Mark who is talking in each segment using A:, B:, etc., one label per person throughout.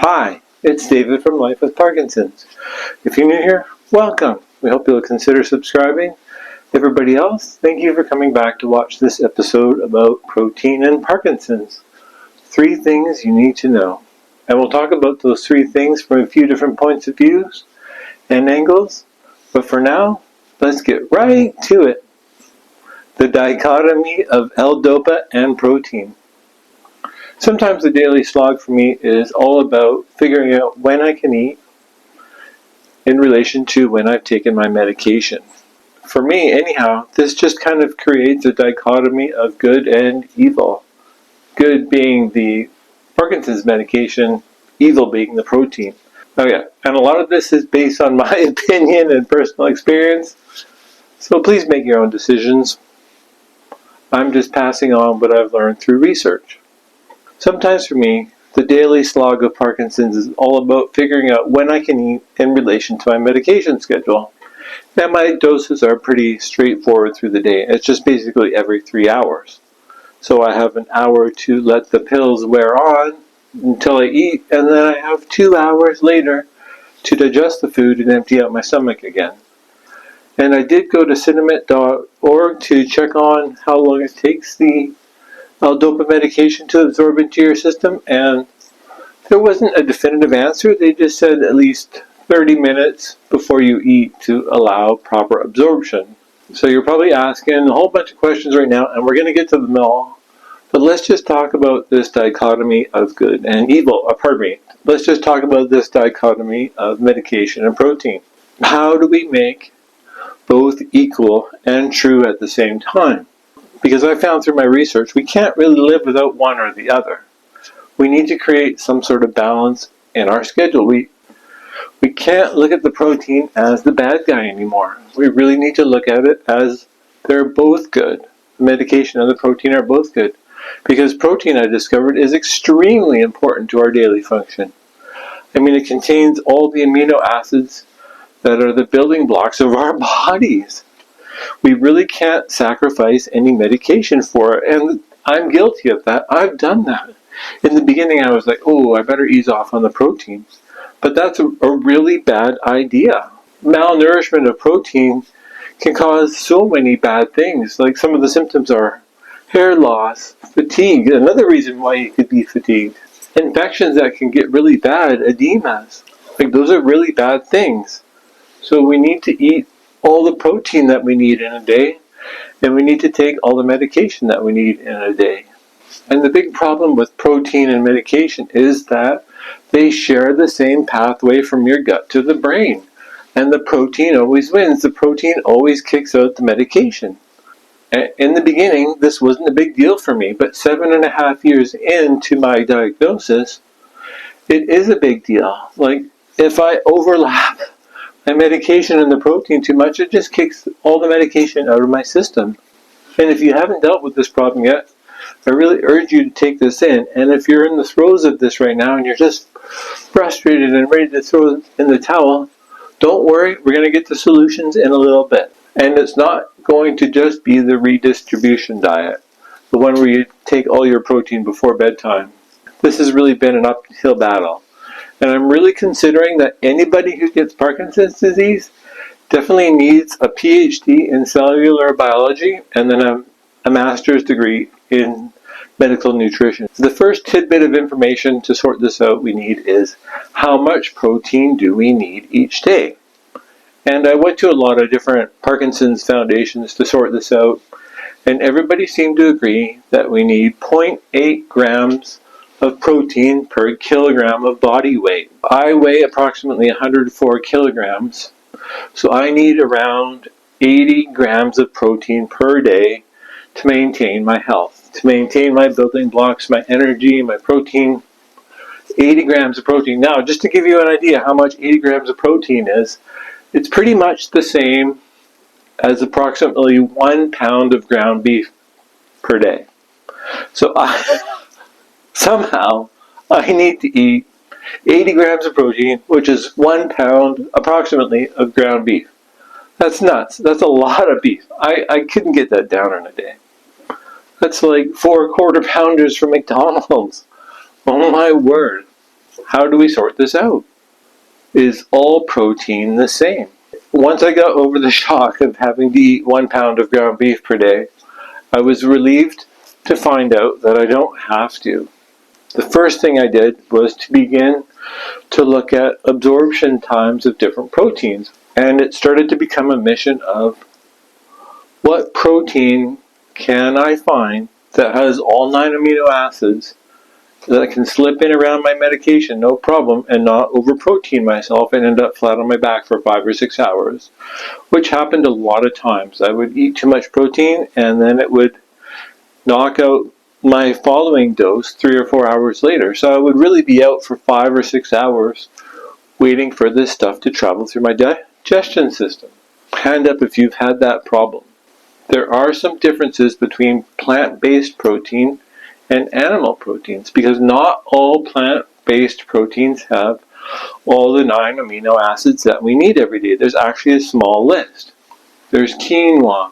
A: Hi, it's David from Life with Parkinson's. If you're new here, welcome. We hope you'll consider subscribing. Everybody else, thank you for coming back to watch this episode about protein and Parkinson's. 3 things you need to know. And we'll talk about those 3 things from a few different points of views and angles. But for now, let's get right to it. The dichotomy of L-DOPA and protein. Sometimes the daily slog for me is all about figuring out when I can eat in relation to when I've taken my medication. For me, anyhow, this just kind of creates a dichotomy of good and evil. Good being the Parkinson's medication, evil being the protein. Oh yeah, and a lot of this is based on my opinion and personal experience, so please make your own decisions. I'm just passing on what I've learned through research. Sometimes for me, the daily slog of Parkinson's is all about figuring out when I can eat in relation to my medication schedule. Now my doses are pretty straightforward through the day. It's just basically every 3 hours. So I have an hour to let the pills wear on until I eat, and then I have 2 hours later to digest the food and empty out my stomach again. And I did go to cinemet.org to check on how long it takes the L-DOPA medication to absorb into your system, and there wasn't a definitive answer. They just said at least 30 minutes before you eat to allow proper absorption. So you're probably asking a whole bunch of questions right now, and we're going to get to them all. But let's just talk about this dichotomy of good and evil. Let's just talk about this dichotomy of medication and protein. How do we make both equal and true at the same time? Because I found through my research, we can't really live without one or the other. We need to create some sort of balance in our schedule. We can't look at the protein as the bad guy anymore. We really need to look at it as they're both good. The medication and the protein are both good. Because protein, I discovered, is extremely important to our daily function. I mean, it contains all the amino acids that are the building blocks of our bodies. We really can't sacrifice any medication for it, and I'm guilty of that. I've done that. In the beginning, I was like, oh, I better ease off on the protein. But that's a really bad idea. Malnourishment of protein can cause so many bad things. Like some of the symptoms are hair loss, fatigue, another reason why you could be fatigued. Infections that can get really bad, edemas. Like those are really bad things. So we need to eat all the protein that we need in a day, and we need to take all the medication that we need in a day. And the big problem with protein and medication is that they share the same pathway from your gut to the brain. And the protein always wins. The protein always kicks out the medication. In the beginning, this wasn't a big deal for me, but 7.5 years into my diagnosis, it is a big deal. Like, if I overlap my medication and the protein too much, it just kicks all the medication out of my system. And if you haven't dealt with this problem yet, I really urge you to take this in. And if you're in the throes of this right now and you're just frustrated and ready to throw in the towel, don't worry, we're going to get the solutions in a little bit. And it's not going to just be the redistribution diet, the one where you take all your protein before bedtime. This has really been an uphill battle. And I'm really considering that anybody who gets Parkinson's disease definitely needs a PhD in cellular biology and then a master's degree in medical nutrition. The first tidbit of information to sort this out we need is how much protein do we need each day? And I went to a lot of different Parkinson's foundations to sort this out, and everybody seemed to agree that we need 0.8 grams of protein per kilogram of body weight. I weigh approximately 104 kilograms, so I need around 80 grams of protein per day to maintain my health, to maintain my building blocks, my energy, my protein. 80 grams of protein. Now, just to give you an idea how much 80 grams of protein is, it's pretty much the same as approximately 1 pound of ground beef per day. So somehow I need to eat 80 grams of protein, which is 1 pound approximately of ground beef. That's nuts. That's a lot of beef. I couldn't get that down in a day. That's like 4 quarter pounders from McDonald's. Oh my word. How do we sort this out? Is all protein the same? Once I got over the shock of having to eat 1 pound of ground beef per day, I was relieved to find out that I don't have to. The first thing I did was to begin to look at absorption times of different proteins. And it started to become a mission of what protein can I find that has all 9 amino acids that I can slip in around my medication, no problem, and not over-protein myself and end up flat on my back for 5 or 6 hours, which happened a lot of times. I would eat too much protein, and then it would knock out my following dose 3 or 4 hours later. So I would really be out for 5 or 6 hours waiting for this stuff to travel through my digestion system. Hand up if you've had that problem. There are some differences between plant-based protein and animal proteins, because not all plant-based proteins have all the 9 amino acids that we need every day. There's actually a small list. There's quinoa,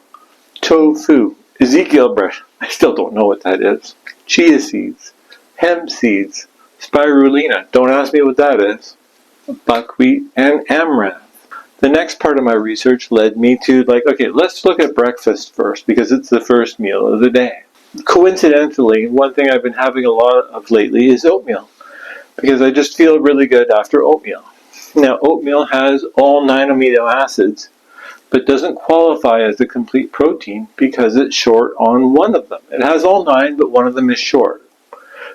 A: tofu, Ezekiel bread, I still don't know what that is, chia seeds, hemp seeds, spirulina, don't ask me what that is, buckwheat, and amaranth. The next part of my research led me to okay, let's look at breakfast first, because it's the first meal of the day. Coincidentally, one thing I've been having a lot of lately is oatmeal, because I just feel really good after oatmeal. Now, oatmeal has all 9 amino acids, but doesn't qualify as a complete protein because it's short on one of them. It has all 9, but one of them is short.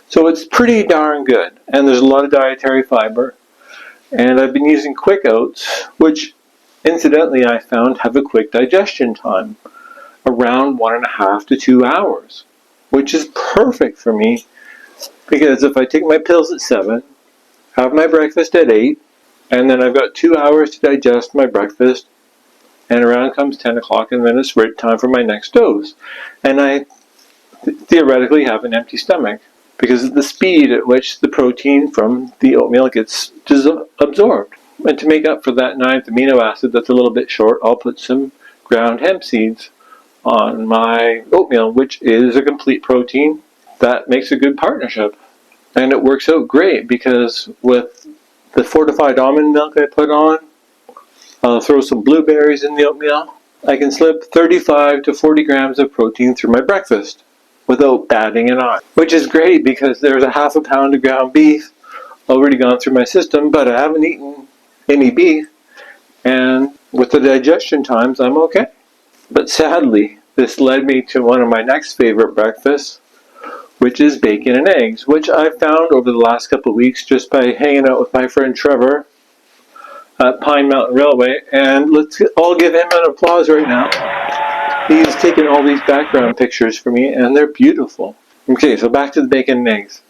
A: So it's pretty darn good, and there's a lot of dietary fiber. And I've been using quick oats, which incidentally I found have a quick digestion time, around 1.5 to 2 hours, which is perfect for me, because if I take my pills at 7, have my breakfast at 8, and then I've got 2 hours to digest my breakfast, and around comes 10 o'clock, and then it's time for my next dose. And I theoretically have an empty stomach, because of the speed at which the protein from the oatmeal gets absorbed. And to make up for that 9th amino acid that's a little bit short, I'll put some ground hemp seeds on my oatmeal, which is a complete protein that makes a good partnership. And it works out great, because with the fortified almond milk I put on, I'll throw some blueberries in the oatmeal, I can slip 35 to 40 grams of protein through my breakfast without batting an eye. Which is great, because there's 1/2 pound of ground beef already gone through my system, but I haven't eaten any beef, and with the digestion times, I'm okay. But sadly, this led me to one of my next favorite breakfasts, which is bacon and eggs, which I've found over the last couple of weeks just by hanging out with my friend Trevor at Pine Mountain Railway. And let's all give him an applause right now. He's taken all these background pictures for me, and they're beautiful. Okay, so back to the bacon and eggs.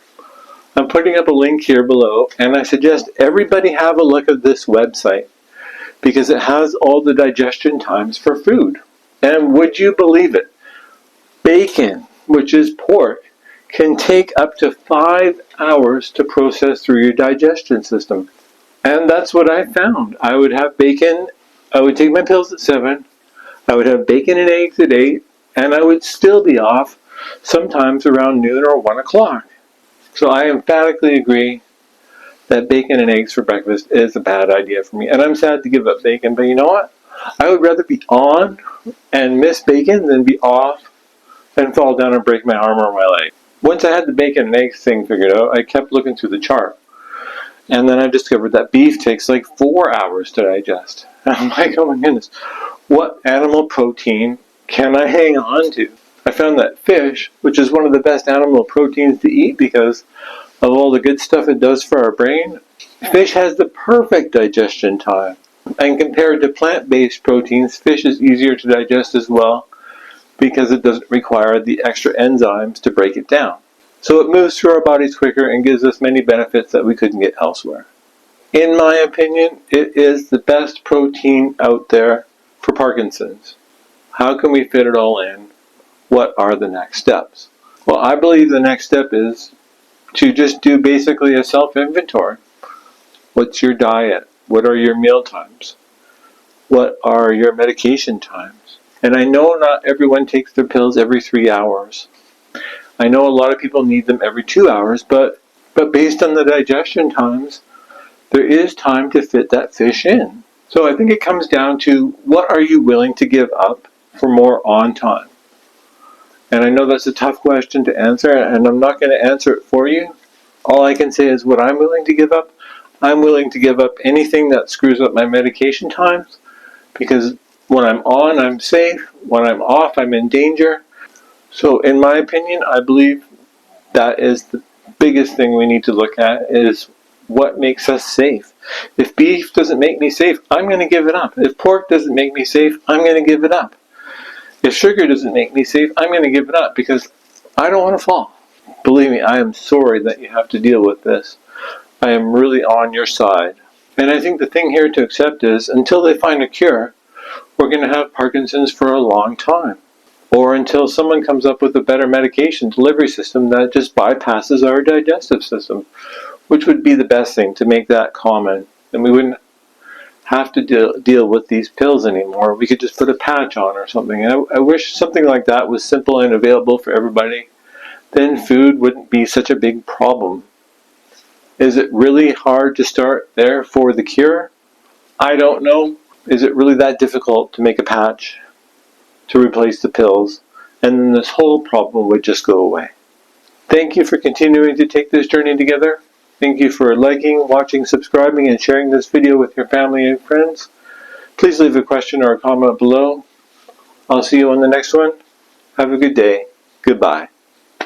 A: I'm putting up a link here below, and I suggest everybody have a look at this website, because it has all the digestion times for food. And would you believe it? Bacon, which is pork, can take up to 5 hours to process through your digestion system. And that's what I found. I would have bacon, I would take my pills at 7, I would have bacon and eggs at 8, and I would still be off sometimes around noon or 1 o'clock. So I emphatically agree that bacon and eggs for breakfast is a bad idea for me. And I'm sad to give up bacon, but you know what? I would rather be on and miss bacon than be off and fall down and break my arm or my leg. Once I had the bacon and eggs thing figured out, I kept looking through the chart. And then I discovered that beef takes 4 hours to digest. And I'm like, oh my goodness, what animal protein can I hang on to? I found that fish, which is one of the best animal proteins to eat because of all the good stuff it does for our brain, fish has the perfect digestion time. And compared to plant-based proteins, fish is easier to digest as well, because it doesn't require the extra enzymes to break it down. So it moves through our bodies quicker and gives us many benefits that we couldn't get elsewhere. In my opinion, it is the best protein out there for Parkinson's. How can we fit it all in? What are the next steps? Well, I believe the next step is to just do basically a self-inventory. What's your diet? What are your meal times? What are your medication times? And I know not everyone takes their pills every 3 hours. I know a lot of people need them every 2 hours, but But based on the digestion times, there is time to fit that fish in. So I think it comes down to, what are you willing to give up for more on time? And I know that's a tough question to answer, and I'm not going to answer it for you. All I can say is what I'm willing to give up. I'm willing to give up anything that screws up my medication times, because when I'm on, I'm safe. When I'm off, I'm in danger. So in my opinion, I believe that is the biggest thing we need to look at, is what makes us safe. If beef doesn't make me safe, I'm going to give it up. If pork doesn't make me safe, I'm going to give it up. If sugar doesn't make me safe, I'm going to give it up, because I don't want to fall. Believe me, I am sorry that you have to deal with this. I am really on your side. And I think the thing here to accept is, until they find a cure, we're going to have Parkinson's for a long time. Or until someone comes up with a better medication delivery system that just bypasses our digestive system, which would be the best thing, to make that common. And we wouldn't have to deal with these pills anymore. We could just put a patch on or something. And I wish something like that was simple and available for everybody. Then food wouldn't be such a big problem. Is it really hard to start there for the cure? I don't know. Is it really that difficult to make a patch to replace the pills? And then this whole problem would just go away. Thank you for continuing to take this journey together. Thank you for liking, watching, subscribing, and sharing this video with your family and friends. Please leave a question or a comment below. I'll see you on the next one. Have a good day. Goodbye.